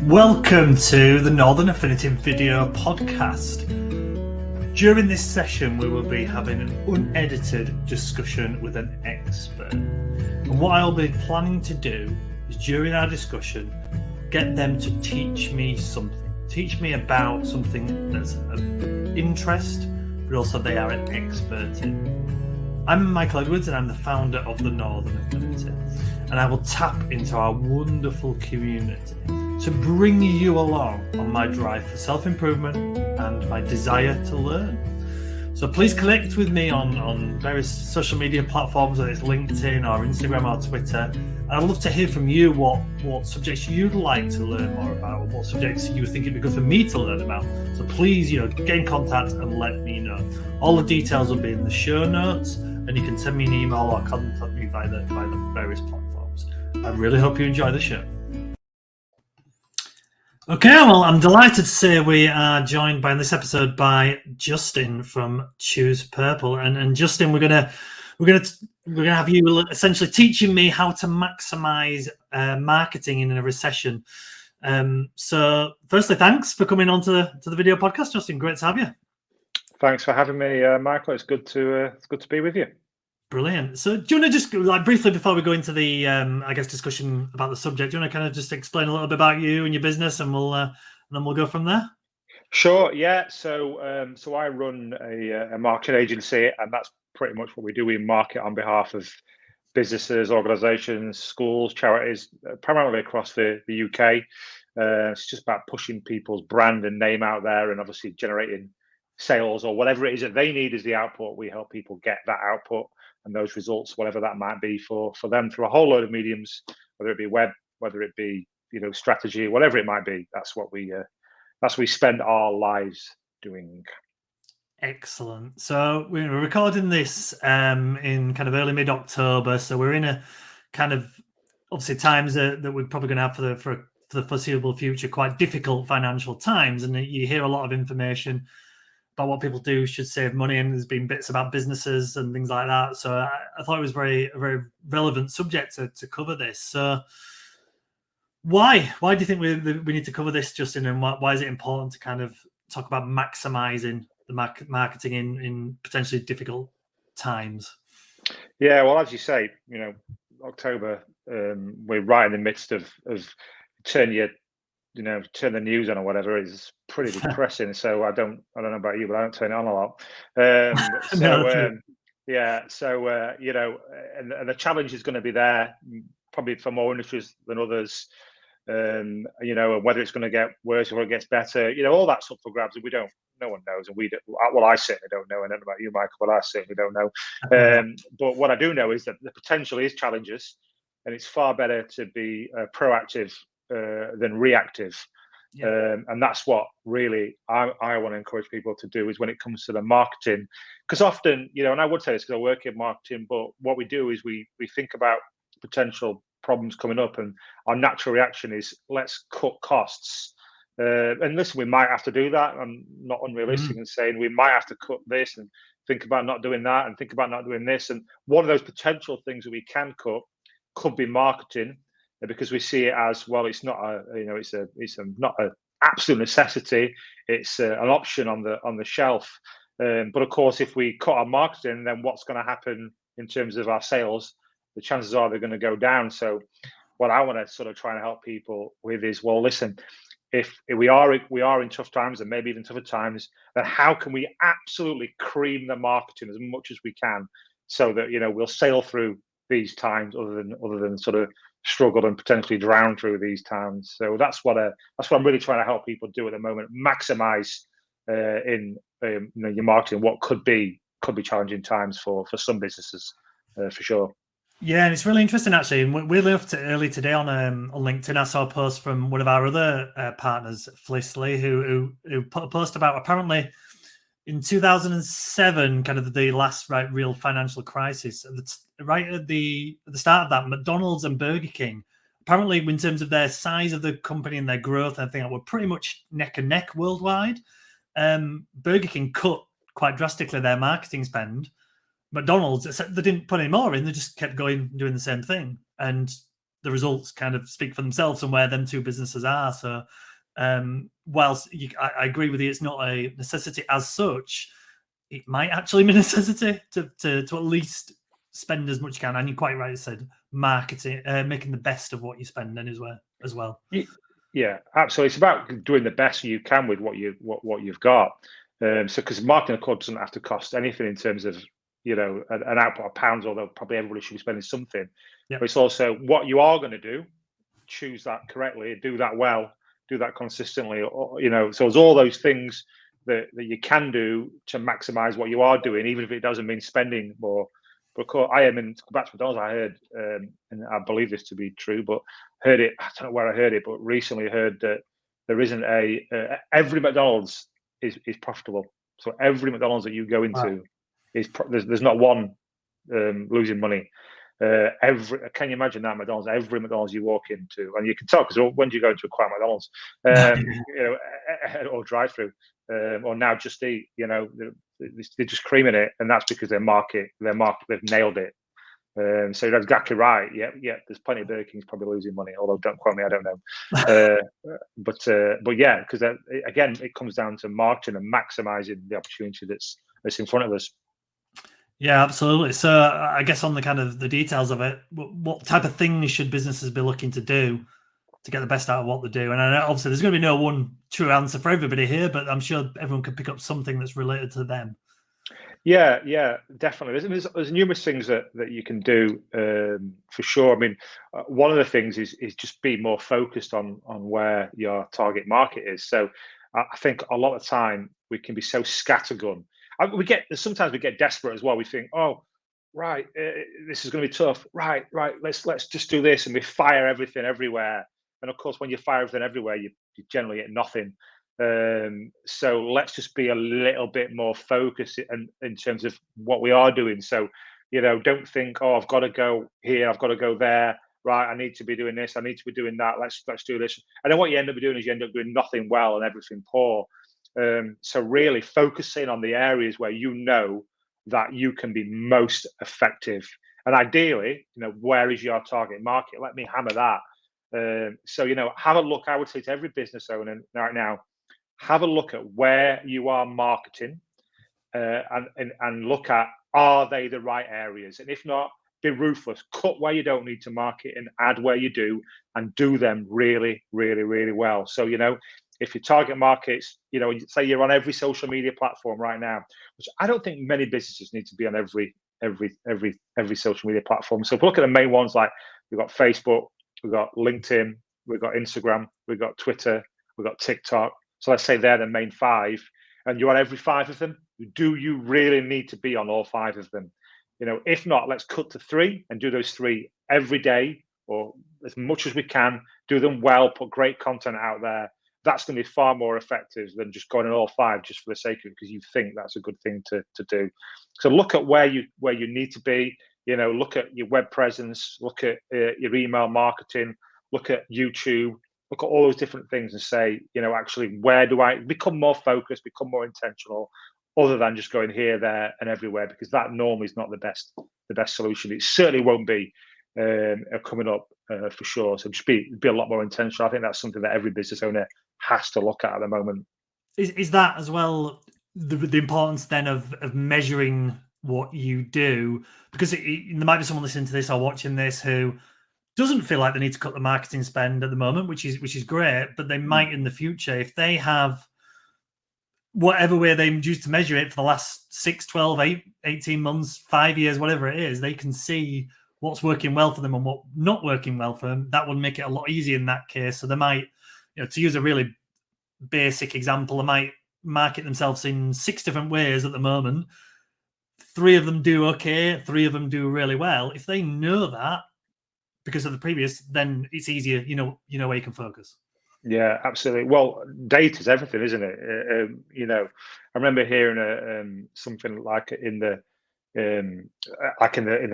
Welcome to the Northern Affinity Video Podcast. During this session, we will be having an unedited discussion with an expert. And what I'll be planning to do is, during our discussion, get them to teach me something. Teach me about something that's of interest, but also they are an expert in. I'm Michael Edwards and I'm the founder of the Northern Affinity. And I will tap into our wonderful community to bring you along on my drive for self-improvement and my desire to learn. So please connect with me on various social media platforms, whether it's LinkedIn or Instagram or Twitter. And I'd love to hear from you what subjects you'd like to learn more about, or what subjects you think it'd be good for me to learn about. So please, get in contact and let me know. All the details will be in the show notes, and you can send me an email or contact me via the various platforms. I really hope you enjoy the show. Okay, well, I'm delighted to say we are joined in this episode by Justin from Choose Purple, and Justin, we're gonna have you essentially teaching me how to maximize marketing in a recession. So, firstly, thanks for coming on to the video podcast, Justin. Great to have you. Thanks for having me, Michael. It's good to be with you. Brilliant. So do you want to just briefly, before we go into the discussion about the subject, do you want to kind of just explain a little bit about you and your business, and then we'll go from there? Sure. Yeah. So I run a marketing agency, and that's pretty much what we do. We market on behalf of businesses, organisations, schools, charities, primarily across the UK. It's just about pushing people's brand and name out there, and obviously generating sales or whatever it is that they need as the output. We help people get that output and those results, whatever that might be for them, through a whole load of mediums, whether it be web, whether it be strategy, whatever it might be. That's what we spend our lives doing. Excellent. So we're recording this in kind of early mid-October, so we're in a kind of obviously times that we're probably going to have for the foreseeable future, quite difficult financial times, and you hear a lot of information about what people do should save money, and there's been bits about businesses and things like that. So I thought it was a very relevant subject to cover this. So why do you think we need to cover this, Justin, and why is it important to kind of talk about maximizing the marketing in potentially difficult times? Yeah, well, as you say, October, we're right in the midst of turn the news on or whatever is pretty depressing. So I don't know about you, but I don't turn it on a lot. And the challenge is going to be there, probably for more industries than others. And whether it's going to get worse or it gets better, all that's up for grabs, and no one knows, and we don't. Well, I certainly don't know. I don't know about you, Michael, but I certainly don't know. But what I do know is that the potential is challenges, and it's far better to be proactive than reactive. Yeah. And that's what really I want to encourage people to do, is when it comes to the marketing, because often, and I would say this because I work in marketing, but what we do is we think about potential problems coming up, and our natural reaction is, let's cut costs. And listen, we might have to do that. I'm not unrealistic in saying we might have to cut this and think about not doing that and think about not doing this. And one of those potential things that we can cut could be marketing, because we see it as, well, it's not not an absolute necessity. It's an option on the shelf. But of course, if we cut our marketing, then what's going to happen in terms of our sales? The chances are they're going to go down. So what I want to sort of try and help people with is, well, listen, if we are in tough times, and maybe even tougher times, then how can we absolutely cream the marketing as much as we can, so that we'll sail through these times, other than sort of struggle and potentially drown through these times. So that's what I'm really trying to help people do at the moment. Maximize in your marketing what could be challenging times for some businesses, for sure. Yeah, and it's really interesting, actually. And we looked early today on LinkedIn. I saw a post from one of our other partners, Flissley, who put a post about, apparently in 2007, kind of the last real financial crisis. Right at the start of that, McDonald's and Burger King, apparently in terms of their size of the company and their growth, I think were pretty much neck and neck worldwide. Burger King cut quite drastically their marketing spend. McDonald's, they didn't put any more in; they just kept going, doing the same thing. And the results kind of speak for themselves and where them two businesses are. So whilst I agree with you, it's not a necessity as such, it might actually be a necessity to at least spend as much as you can. And you're quite right, said marketing, making the best of what you spend in as well. Yeah, absolutely. It's about doing the best you can with what you've got. So because marketing, of course, doesn't have to cost anything in terms of an output of pounds, although probably everybody should be spending something. Yep. But it's also what you are going to do. Choose that correctly, do that well, do that consistently. So there's all those things that you can do to maximize what you are doing, even if it doesn't mean spending more. Because I am in back to McDonald's, I heard, and I believe this to be true, but heard it. I don't know where I heard it, but recently heard that there isn't every McDonald's is profitable. So every McDonald's that you go into there's not one losing money. Can you imagine that McDonald's? Every McDonald's you walk into, and you can tell because when do you go into a quiet McDonald's, or drive-through, or now Just Eat, they're just creaming it, and that's because they've nailed it. So that's exactly right. Yeah. There's plenty of Burger King's probably losing money, although don't quote me, I don't know. But yeah, because again, it comes down to marketing and maximizing the opportunity that's in front of us. Yeah, absolutely. So I guess on the kind of the details of it, what type of things should businesses be looking to do to get the best out of what they do? And I know obviously there's going to be no one true answer for everybody here, but I'm sure everyone can pick up something that's related to them. Yeah, definitely. There's numerous things that you can do for sure. I mean, one of the things is just be more focused on where your target market is. So I think a lot of time we can be so scattergun. Sometimes we get desperate as well. We think, oh, right, this is going to be tough. Right, let's just do this, and we fire everything everywhere. And of course, when you fire everything everywhere, you generally get nothing. So let's just be a little bit more focused in terms of what we are doing. So, don't think, oh, I've got to go here, I've got to go there. Right, I need to be doing this, I need to be doing that. Let's do this. And then what you end up doing is you end up doing nothing well and everything poor. So really focusing on the areas where that you can be most effective. And ideally, where is your target market? Let me hammer that. So, have a look. I would say to every business owner right now, have a look at where you are marketing and look at, are they the right areas? And if not, be ruthless. Cut where you don't need to market and add where you do, and do them really, really, really well. So, if your target markets, say you're on every social media platform right now, which I don't think many businesses need to be on every social media platform. So if we look at the main ones, like we've got Facebook, we've got LinkedIn, we've got Instagram, we've got Twitter, we've got TikTok. So let's say they're the main 5, and you're on every 5 of them. Do you really need to be on all 5 of them? If not, let's cut to 3 and do those 3 every day, or as much as we can. Do them well, put great content out there. That's going to be far more effective than just going on all 5 just for the sake of it, because you think that's a good thing to do. So look at where you need to be. Look at your web presence, look at your email marketing, look at YouTube, look at all those different things, and say, actually, where do I become more focused, become more intentional, other than just going here, there, and everywhere, because that normally is not the best solution. It certainly won't be coming up for sure. So just be a lot more intentional. I think that's something that every business owner has to look at the moment. Is that as well the importance then of measuring what you do? Because there might be someone listening to this or watching this who doesn't feel like they need to cut the marketing spend at the moment, which is great, but they might in the future, if they have whatever way they used to measure it for the last 6, 12, 18 months, 5 years, whatever it is, they can see what's working well for them and what not working well for them. That would make it a lot easier in that case. So they might, to use a really basic example, they might market themselves in 6 different ways at the moment. 3 of them do okay, 3 of them do really well. If they know that because of the previous, then it's easier, where you can focus. Yeah, absolutely. Well, data is everything, isn't it? I remember hearing something like in the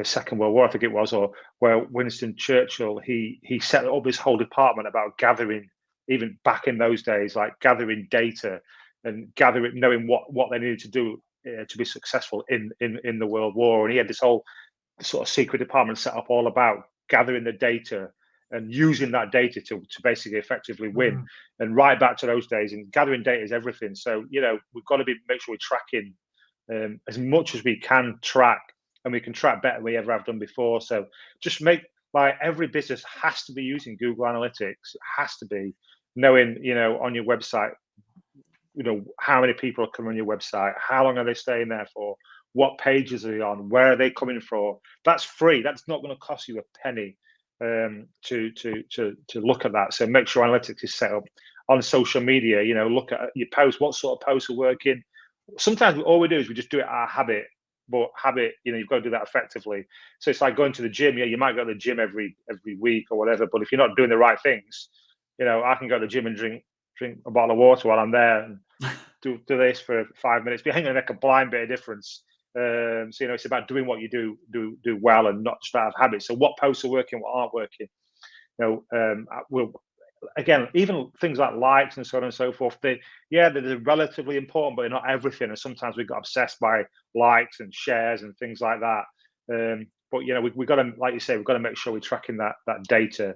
Second World War, I think it was, or where Winston Churchill he set up his whole department about gathering, even back in those days, like gathering data and knowing what they needed to do to be successful in the World War, and he had this whole sort of secret department set up all about gathering the data and using that data to basically effectively win. And right back to those days, and gathering data is everything. So we've got to make sure we're tracking as much as we can track, and we can track better than we ever have done before. So just every business has to be using Google Analytics. It has to be knowing on your website how many people are coming on your website, how long are they staying there for, what pages are they on, where are they coming from. That's free. That's not going to cost you a penny to look at that. So make sure analytics is set up on social media. Look at your posts, what sort of posts are working. Sometimes all we do is we just do it out of habit, but habit, you've got to do that effectively. So it's like going to the gym. You might go to the gym every week or whatever, but if you're not doing the right things, I can go to the gym and drink a bottle of water while I'm there and do this for 5 minutes. But hang on, make a blind bit of difference. So it's about doing what you do well and not just out of habit. So what posts are working, what aren't working. Again, even things like likes and so on and so forth, they're relatively important, but they're not everything. And sometimes we got obsessed by likes and shares and things like that. But we've got to, like you say, we've got to make sure we're tracking that data.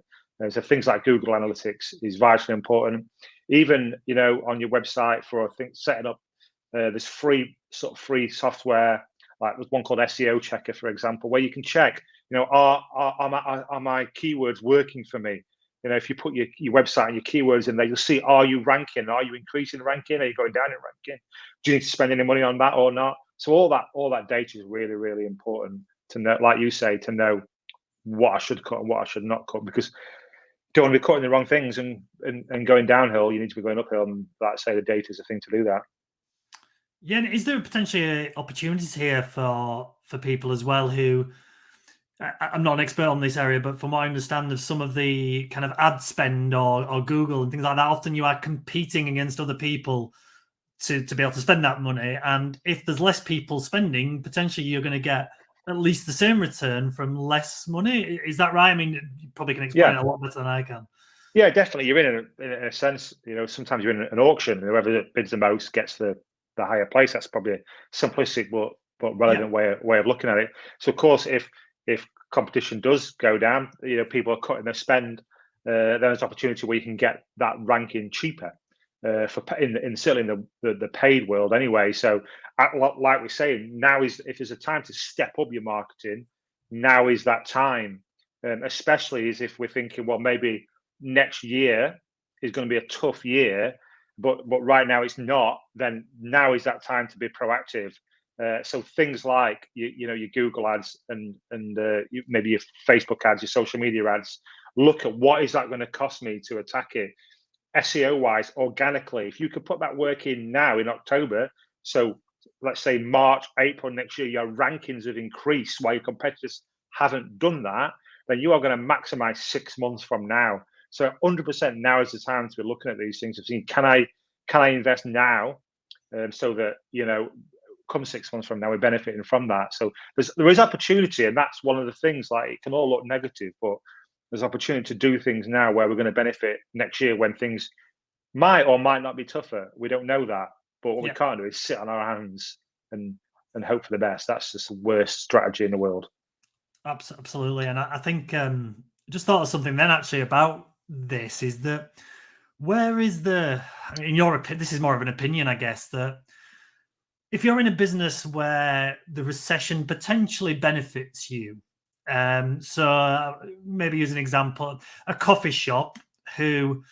So things like Google Analytics is vitally important. Even on your website for setting up this free software, like there's one called SEO Checker, for example, where you can check, are my keywords working for me? If you put your website and your keywords in there, you'll see, are you ranking? Are you increasing ranking? Are you going down in ranking? Do you need to spend any money on that or not? So all that data is really, really important to know, like you say, to know what I should cut and what I should not cut, because you don't want to be cutting the wrong things and going downhill. You need to be going uphill, and like I say, the data is a thing to do that. Yeah, and is there potentially opportunities here for people as well who, I'm not an expert on this area, but from what I understand of some of the kind of ad spend or Google and things like that, often you are competing against other people to be able to spend that money. And if there's less people spending, potentially you're going to get at least the same return from less money. Is that right? I mean, you probably can explain it a lot better than I can. Yeah, definitely. You're in a sense, sometimes you're in an auction, and whoever bids the most gets the higher place. That's probably a simplistic but relevant way of looking at it. So of course, if competition does go down, people are cutting their spend, then there's opportunity where you can get that ranking cheaper certainly in the paid world anyway. So like we say, now if there's a time to step up your marketing, now is that time, especially as if we're thinking, well, maybe next year is going to be a tough year, but right now it's not. Then now is that time to be proactive. So things like your Google ads and maybe your Facebook ads, your social media ads. Look at what is that going to cost me to attack it, SEO wise, organically. If you could put that work in now in October, so let's say March, April next year, your rankings have increased while your competitors haven't done that, then you are going to maximize 6 months from now. So 100% now is the time to be looking at these things. Of seeing, can I invest now, so that come 6 months from now we're benefiting from that. So there is opportunity, and that's one of the things. Like, it can all look negative, but there's opportunity to do things now where we're going to benefit next year when things might or might not be tougher. We don't know that, but what we can't do is sit on our hands and hope for the best. That's just the worst strategy in the world. Absolutely. And I think just thought of something then actually about this, is that where is in your opinion, this is more of an opinion, I guess, that if you're in a business where the recession potentially benefits you, so maybe use an example, a coffee shop who,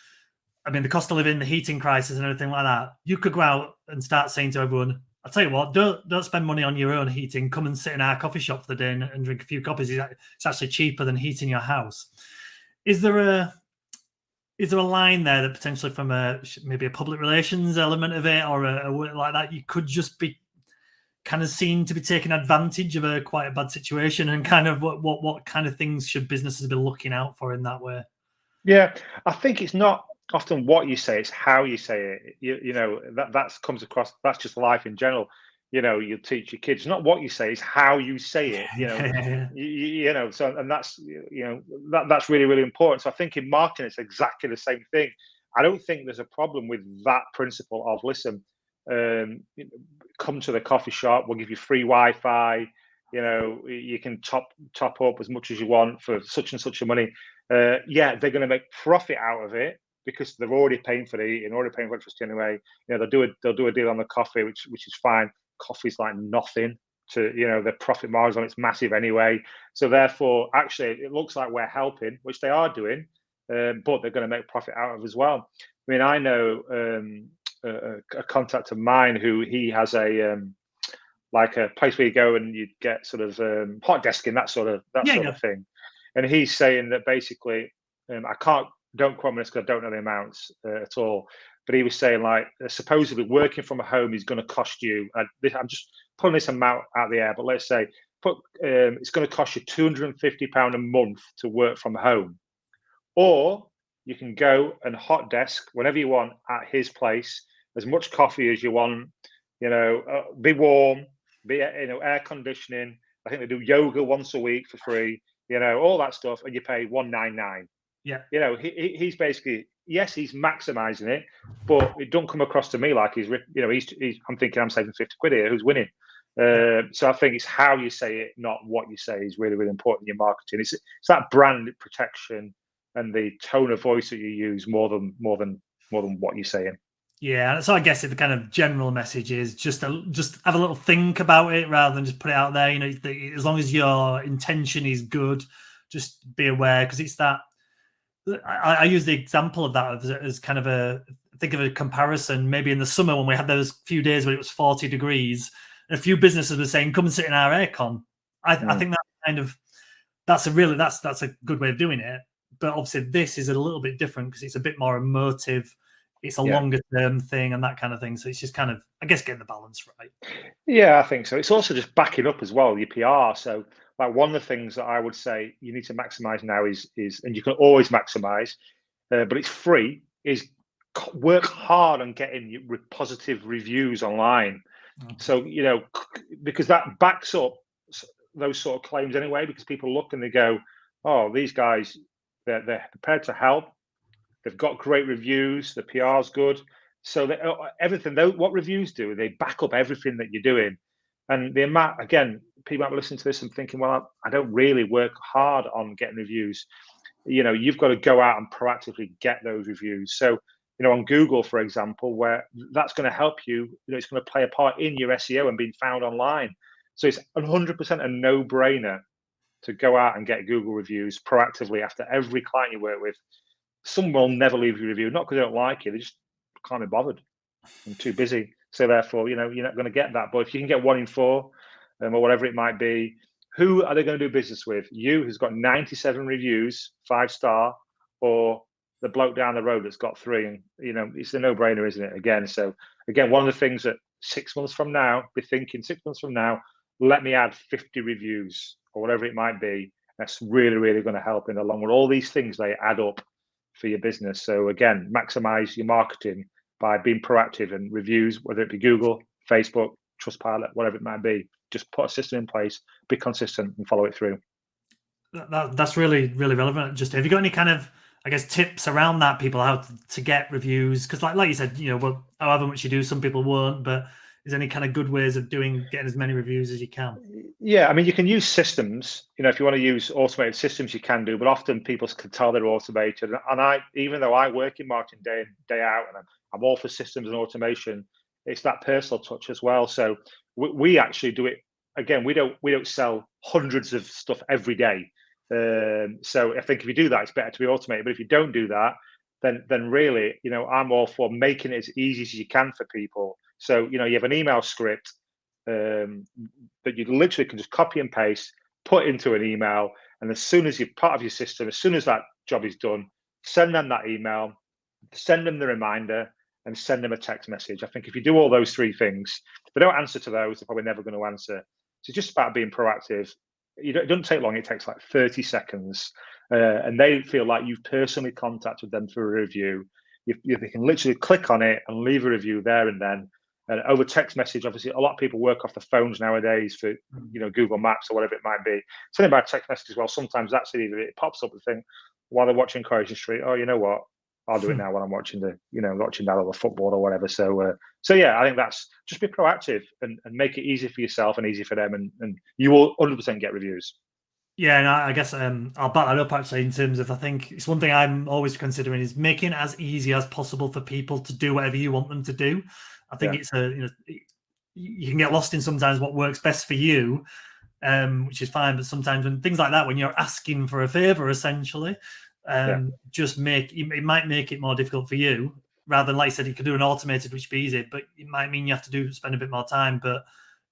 I mean, the cost of living, the heating crisis and everything like that, you could go out and start saying to everyone, I'll tell you what, don't spend money on your own heating. Come and sit in our coffee shop for the day and drink a few coffees. It's actually cheaper than heating your house. Is there a line there that potentially from maybe a public relations element of it, or a like that, you could just be kind of seen to be taking advantage of quite a bad situation, and kind of what kind of things should businesses be looking out for in that way? Yeah, I think it's not often what you say, it's how you say it. That comes across. That's just life in general. You teach your kids, not what you say, it's how you say it. So, and that's that's really, really important. So I think in marketing it's exactly the same thing. I don't think there's a problem with that principle of, listen, come to the coffee shop, we'll give you free Wi-Fi, you can top up as much as you want for such and such a money. Yeah, they're going to make profit out of it because they're already paying for the eating, already paying for electricity anyway. They'll do a deal on the coffee, which is fine. Coffee's like nothing to the profit margin on it's massive anyway. So therefore, actually, it looks like we're helping, which they are doing, but they're going to make profit out of as well. I mean, I know a contact of mine who he has like a place where you go and you get sort of hot desking, that sort of thing. And he's saying that basically, don't quote me this because I don't know the amounts at all. But he was saying like supposedly working from home is going to cost you. I'm just pulling this amount out of the air, but let's say it's going to cost you £250 a month to work from home, or you can go and hot desk whenever you want at his place, as much coffee as you want. Be warm, be air conditioning. I think they do yoga once a week for free. All that stuff, and you pay $199. Yeah. He's basically, yes, he's maximizing it, but it don't come across to me like he's I'm thinking I'm saving 50 quid here. Who's winning? So I think it's how you say it, not what you say, is really, really important in your marketing. It's that brand protection and the tone of voice that you use more than what you're saying. Yeah, so I guess the kind of general message is just have a little think about it rather than just put it out there. As long as your intention is good, just be aware, because it's that. I use the example of that as kind of think of a comparison. Maybe in the summer when we had those few days where it was 40 degrees, and a few businesses were saying, "Come and sit in our aircon." I think that's a good way of doing it. But obviously, this is a little bit different because it's a bit more emotive. It's a longer term thing and that kind of thing. So it's just kind of, I guess, getting the balance right. Yeah, I think so. It's also just backing up as well, your PR. So like one of the things that I would say you need to maximize now is, and you can always maximize, but it's free, is work hard on getting positive reviews online. Mm-hmm. So, because that backs up those sort of claims anyway, because people look and they go, oh, these guys, they're prepared to help. They've got great reviews. The PR's good. So everything, what reviews do, they back up everything that you're doing. And the amount, again, people might be listening to this and thinking, well, I don't really work hard on getting reviews. You've got to go out and proactively get those reviews. So, on Google, for example, where that's going to help you, it's going to play a part in your SEO and being found online. So it's 100% a no-brainer to go out and get Google reviews proactively after every client you work with. Some will never leave you a review, not because they don't like you, they just can't be bothered. I'm too busy. So therefore, you're not going to get that. But if you can get 1 in 4, or whatever it might be, who are they going to do business with? You, who's got 97 reviews, 5-star, or the bloke down the road that's got 3? And it's a no-brainer, isn't it? Again, so again, one of the things that 6 months from now, be thinking 6 months from now, let me add 50 reviews or whatever it might be. That's really, really going to help in the long run. All these things, they add up for your business. So again, maximize your marketing by being proactive, and reviews, whether it be Google, Facebook, Trustpilot, whatever it might be. Just put a system in place, be consistent, and follow it through. That's really, really relevant. Just have you got any kind of, I guess, tips around that, people how to get reviews? Because like you said, well, however much you do, some people won't, but is there any kind of good ways of getting as many reviews as you can? Yeah, I mean, you can use systems. If you want to use automated systems, you can do, but often people can tell they're automated. And even though I work in marketing day in, day out, and I'm all for systems and automation, it's that personal touch as well. So we actually do it. Again, we don't sell hundreds of stuff every day. So I think if you do that, it's better to be automated. But if you don't do that, then really, I'm all for making it as easy as you can for people. So, you have an email script that you literally can just copy and paste, put into an email. And as soon as you're part of your system, as soon as that job is done, send them that email, send them the reminder, and send them a text message. I think if you do all those 3 things, if they don't answer to those, they're probably never going to answer. So it's just about being proactive. It doesn't take long. It takes like 30 seconds. And they feel like you've personally contacted them for a review. They can literally click on it and leave a review there and then. And over text message, obviously, a lot of people work off the phones nowadays for, Google Maps or whatever it might be. Sending by text message as well. Sometimes that's it. Either it pops up and think while they're watching Coronation Street, oh, you know what? I'll do it now when I'm watching watching that or the football or whatever. So yeah, I think that's just be proactive and make it easy for yourself and easy for them, and you will 100% get reviews. Yeah, and I guess I'll back that up actually in terms of, I think it's one thing I'm always considering is making it as easy as possible for people to do whatever you want them to do. I think it's you can get lost in sometimes what works best for you, which is fine. But sometimes when things like that, when you're asking for a favor, essentially, just it might make it more difficult for you. Rather than, like you said, you could do an automated, which would be easy, but it might mean you have to spend a bit more time. But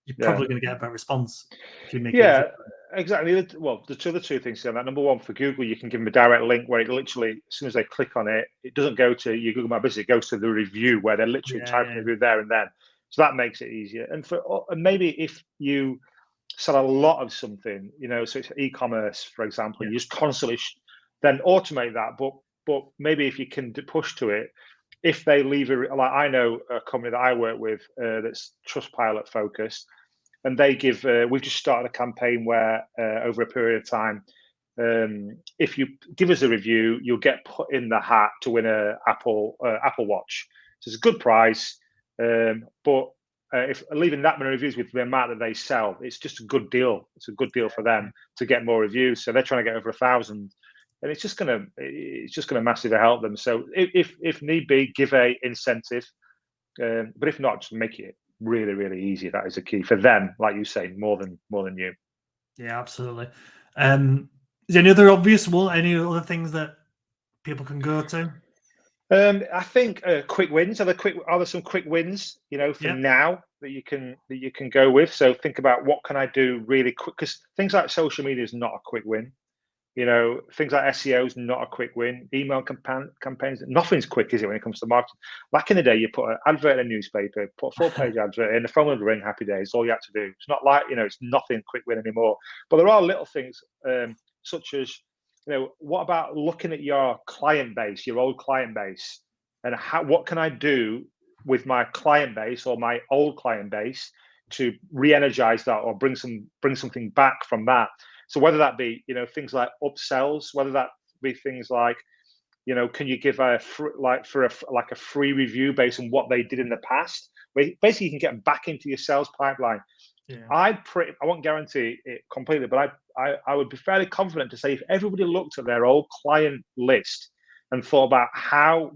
you're probably going to get a better response if you make it easy. Exactly. Well, the two things on that. Number one, for Google, you can give them a direct link where it literally, as soon as they click on it, it doesn't go to your Google My Business, it goes to the review where they're literally typing the review there and then. So that makes it easier. And maybe if you sell a lot of something, so it's e-commerce, for example, you just constantly then automate that. But maybe if you can push to it, if they leave like I know a company that I work with that's Trustpilot focused, and they give. We've just started a campaign where over a period of time, if you give us a review, you'll get put in the hat to win a Apple Watch. So it's a good price, but if leaving that many reviews with the amount that they sell, it's just a good deal. It's a good deal for them to get more reviews. So they're trying to get over 1,000, and it's just gonna massively help them. So if need be, give a incentive, but if not, just make it really, really easy. That is a key for them, like you say, more than you. Yeah, absolutely. Is there any other obvious any other things that people can go to? I think quick wins. Are there some quick wins, for now that you can go with? So think about what can I do really quick, because things like social media is not a quick win. Things like SEO is not a quick win. Email campaigns, nothing's quick, is it, when it comes to marketing? Back in the day, you put an advert in a newspaper, put a 4-page advert in, the phone would ring, happy days, all you had to do. It's not like, it's nothing quick win anymore. But there are little things, such as, what about looking at your client base, your old client base, and what can I do with my client base or my old client base to re-energize that or bring something back from that? So whether that be, things like upsells, whether that be things like, can you give a free review based on what they did in the past? Basically, you can get back into your sales pipeline. Yeah. I won't guarantee it completely, but I would be fairly confident to say if everybody looked at their old client list and thought about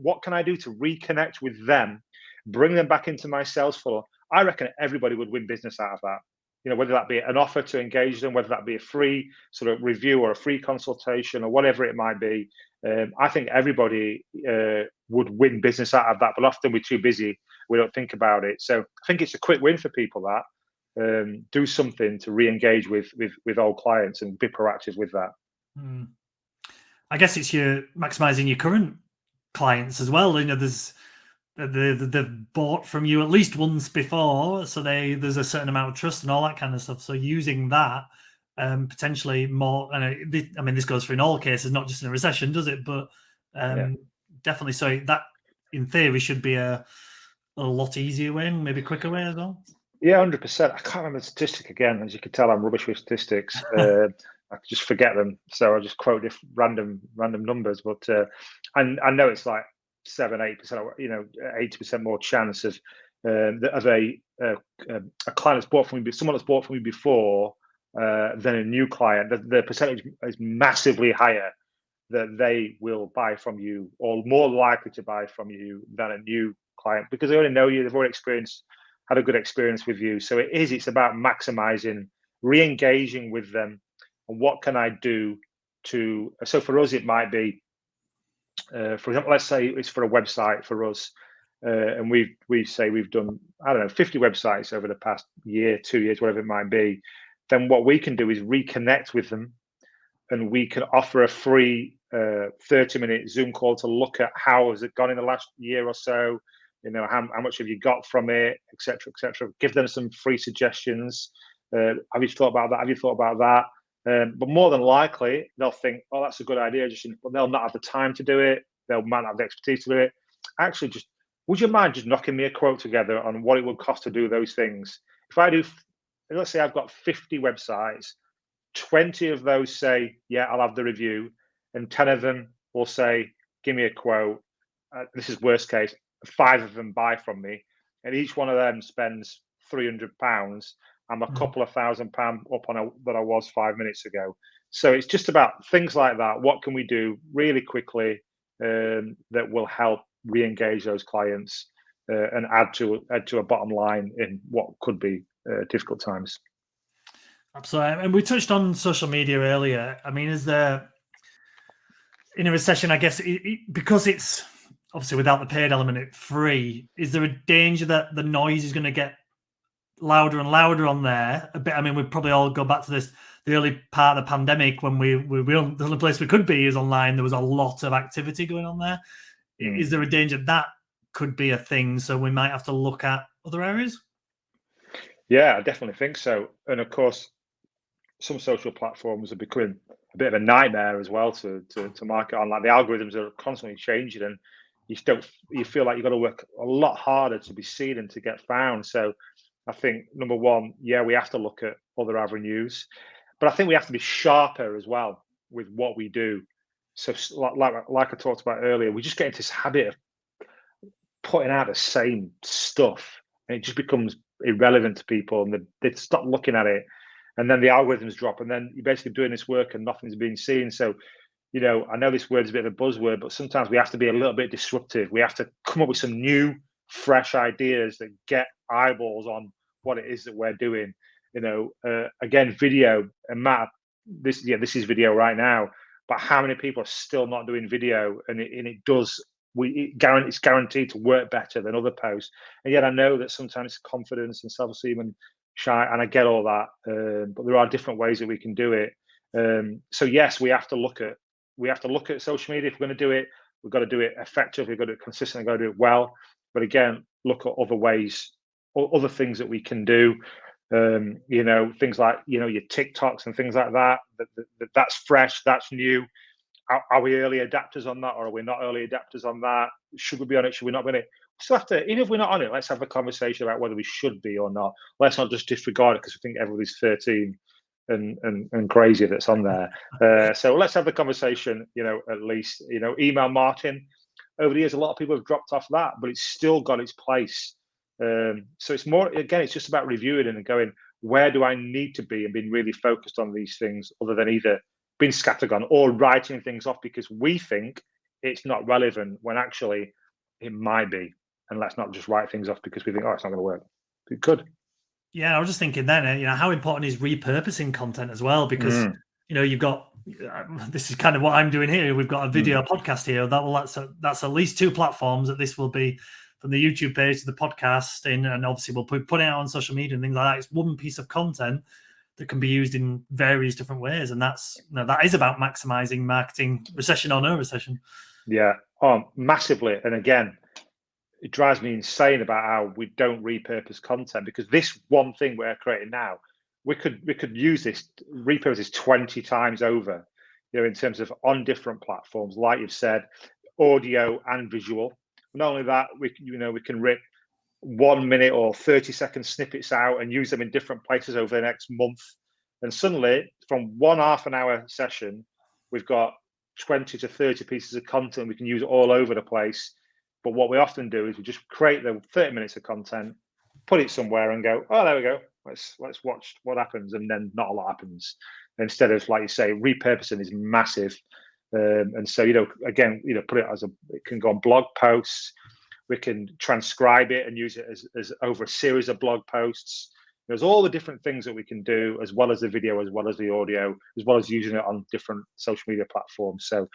what can I do to reconnect with them, bring them back into my sales funnel, I reckon everybody would win business out of that. Whether that be an offer to engage them, whether that be a free sort of review or a free consultation or whatever it might be. I think everybody would win business out of that, but often we're too busy. We don't think about it. So I think it's a quick win for people that do something to re-engage with old clients and be proactive with that. I guess it's maximizing your current clients as well. There's they've bought from you at least once before, so there's a certain amount of trust and all that kind of stuff. So using that potentially more, and this goes for in all cases, not just in a recession, does it? But definitely. So that, in theory, should be a lot easier way, maybe quicker way as well. Yeah, 100%. I can't remember the statistic again. As you can tell, I'm rubbish with statistics. I just forget them, so I just quote random numbers. But I know it's like 7-8%, 80% more chance of a client that's bought from me, someone that's bought from me before than a new client. The percentage is massively higher that they will buy from you, or more likely to buy from you than a new client, because they already know you. They've already had a good experience with you. So it's about maximizing, re-engaging with them, and what can I do to. So for us, it might be, for example, let's say it's for a website for us, and we say we've done, I don't know, 50 websites over the past year, 2 years, whatever it might be. Then what we can do is reconnect with them, and we can offer a free 30-minute Zoom call to look at how has it gone in the last year or so. How much have you got from it, etc., etc. Give them some free suggestions. Have you thought about that? Have you thought about that? But more than likely, they'll think, "Oh, that's a good idea." But they'll not have the time to do it. They might not have the expertise to do it. Actually, would you mind just knocking me a quote together on what it would cost to do those things? If I do, let's say I've got 50 websites, 20 of those say, "Yeah, I'll have the review," and 10 of them will say, "Give me a quote." this is worst case, 5 of them buy from me, and each one of them spends £300. I'm a couple of £1,000 up on that I was 5 minutes ago. So it's just about things like that. What can we do really quickly that will help re-engage those clients and add to a bottom line in what could be difficult times? Absolutely. And we touched on social media earlier. I mean, is there, in a recession, I guess, because it's obviously without the paid element, it's free, is there a danger that the noise is going to get louder and louder on there a bit? I mean, we probably all go back to the early part of the pandemic when the only place we could be is online. There was a lot of activity going on there. Is there a danger that could be a thing? So we might have to look at other areas? Yeah, I definitely think so. And of course, some social platforms are becoming a bit of a nightmare as well to market on. Like, the algorithms are constantly changing, and you feel like you've got to work a lot harder to be seen and to get found. So I think, number one, yeah, we have to look at other avenues, but I think we have to be sharper as well with what we do. So like I talked about earlier, we just get into this habit of putting out the same stuff, and it just becomes irrelevant to people, and they stop looking at it, and then the algorithms drop, and then you're basically doing this work and nothing's being seen. So, I know this word is a bit of a buzzword, but sometimes we have to be a little bit disruptive. We have to come up with some new, fresh ideas that get eyeballs on what it is that we're doing. Again, video, and Matt, this is video right now, but how many people are still not doing video? And it's guaranteed to work better than other posts. And yet I know that sometimes confidence and self-esteem and shy, and I get all that, but there are different ways that we can do it. So yes, we have to look at social media. If we're going to do it, we've got to do it effectively, we've got to do it consistently, we've got to do it well. But again, look at other ways, or other things that we can do. Things like your TikToks and things like that. That's fresh, that's new. Are we early adapters on that, or are we not early adapters on that? Should we be on it? Should we not be on it? So even if we're not on it, let's have a conversation about whether we should be or not. Let's not just disregard it because we think everybody's 13 and crazy that's on there. So let's have the conversation. At least email marketing. Over the years, a lot of people have dropped off that, but it's still got its place. So it's more, again, it's just about reviewing and going, where do I need to be, and being really focused on these things, other than either being scattergun or writing things off because we think it's not relevant when actually it might be. And let's not just write things off because we think, it's not going to work. It could. Yeah, I was just thinking then, how important is repurposing content as well? Because you've got, this is kind of what I'm doing here. We've got a video podcast here. That's at least 2 platforms that this will be, from the YouTube page to the podcast, and obviously we'll put it out on social media and things like that. It's one piece of content that can be used in various different ways, and that is about maximizing marketing, recession or no recession. Yeah, massively. And again, it drives me insane about how we don't repurpose content, because this one thing we're creating now, we could use this, repurpose this 20 times over, in terms of on different platforms, like you've said, audio and visual. Not only that, we can rip 1 minute or 30-second snippets out and use them in different places over the next month. And suddenly, from one half-an-hour session, we've got 20 to 30 pieces of content we can use all over the place. But what we often do is we just create the 30 minutes of content, put it somewhere, and go, there we go. Let's watch what happens, and then not a lot happens. Instead of, like you say, repurposing is massive. And so, again, put it it can go on blog posts. We can transcribe it and use it as over a series of blog posts. There's all the different things that we can do, as well as the video, as well as the audio, as well as using it on different social media platforms. So,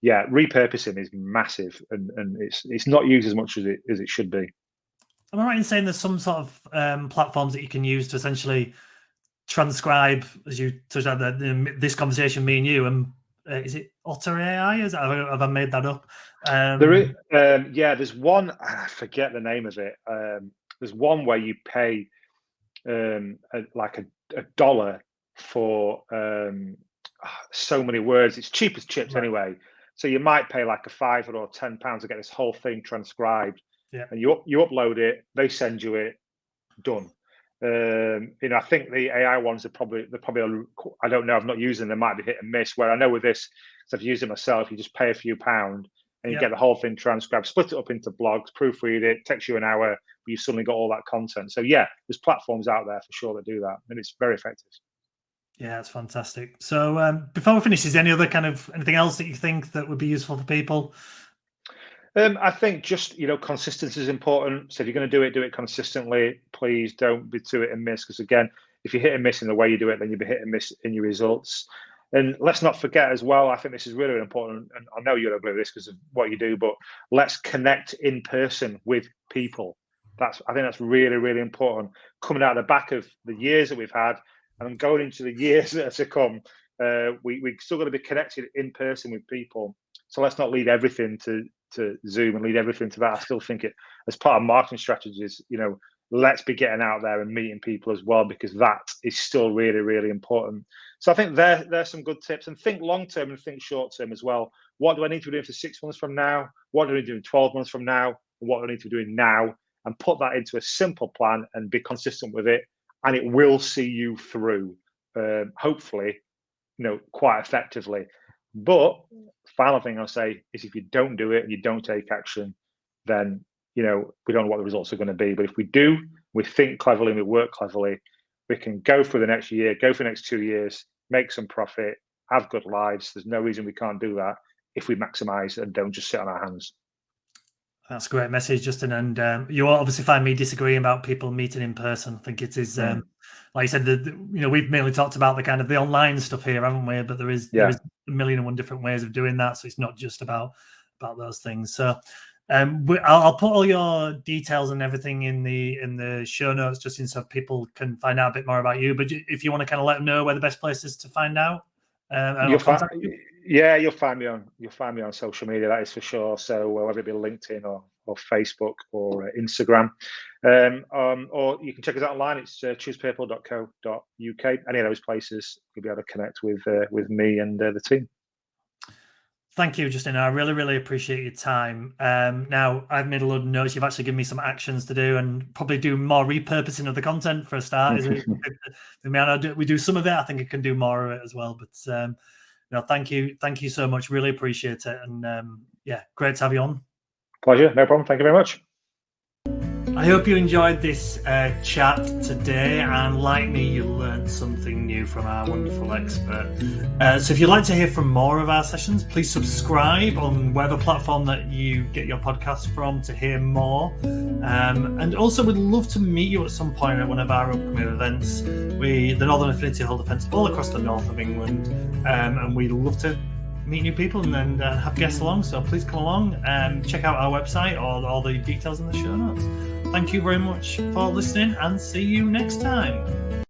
yeah, repurposing is massive, and it's not used as much as it should be. Am I right in saying there's some sort of platforms that you can use to essentially transcribe, as you touched on this conversation, me and you, and is it Otter AI? Have I made that up? There is, there's one, I forget the name of it. There's one where you pay like a dollar for so many words. It's cheap as chips anyway. So you might pay like a £5 or £10 to get this whole thing transcribed. Yeah. And you upload it, they send you it, done. I think the AI ones are probably I don't know, I've not used them. They might be hit and miss. Where I know with this, so I've used it myself, you just pay a few pounds and you get the whole thing transcribed, split it up into blogs, proofread it, takes you an hour, but you've suddenly got all that content. So yeah, there's platforms out there for sure that do that, and it's very effective. Yeah, it's fantastic. So before we finish, is there anything else that you think that would be useful for people? I think just, consistency is important. So if you're going to do it consistently. Please don't be too hit and miss, because again, if you hit and miss in the way you do it, then you'll be hit and miss in your results. And let's not forget as well, I think this is really important, and I know you'll agree with this because of what you do, but let's connect in person with people. I think that's really, really important. Coming out of the back of the years that we've had and going into the years that are to come, we're still going to be connected in person with people. So let's not lead everything to Zoom and lead everything to that. I still think it, as part of marketing strategies, let's be getting out there and meeting people as well, because that is still really, really important. So I think there's some good tips, and think long term and think short term as well. What do I need to be doing for 6 months from now? What do I need to be doing 12 months from now? And what do I need to be doing now? And put that into a simple plan and be consistent with it, and it will see you through, hopefully, quite effectively. But final thing I'll say is, if you don't do it and you don't take action, then we don't know what the results are going to be. But if we do, we think cleverly and we work cleverly, we can go for the next year, go for the next 2 years, make some profit, have good lives. There's no reason we can't do that if we maximize and don't just sit on our hands. That's a great message, Justin. And you obviously find me disagreeing about people meeting in person. I think it is, like you said, we've mainly talked about the kind of the online stuff here, haven't we? But there is a million and one different ways of doing that. So it's not just about those things. So I'll put all your details and everything in the show notes, Justin, so people can find out a bit more about you. But if you want to kind of let them know where the best place is to find out, you'll find me on social media, that is for sure. So whether it be LinkedIn or Facebook or Instagram, or you can check us out online. It's choosepeople.co.uk. Any of those places, you'll be able to connect with me and the team. Thank you, Justin. I really, really appreciate your time. Now, I've made a load of notes. You've actually given me some actions to do, and probably do more repurposing of the content for a start. We do some of it. I think I can do more of it as well. But thank you so much. Really appreciate it. And great to have you on. Pleasure. No problem. Thank you very much. I hope you enjoyed this chat today, and like me, you learned something new from our wonderful expert. So if you'd like to hear from more of our sessions, please subscribe on whatever platform that you get your podcast from to hear more. And also, we'd love to meet you at some point at one of our upcoming events. The Northern Affinity hold events all across the north of England, and we'd love to meet new people and have guests along. So please come along and check out our website or all the details in the show notes. Thank you very much for listening, and see you next time.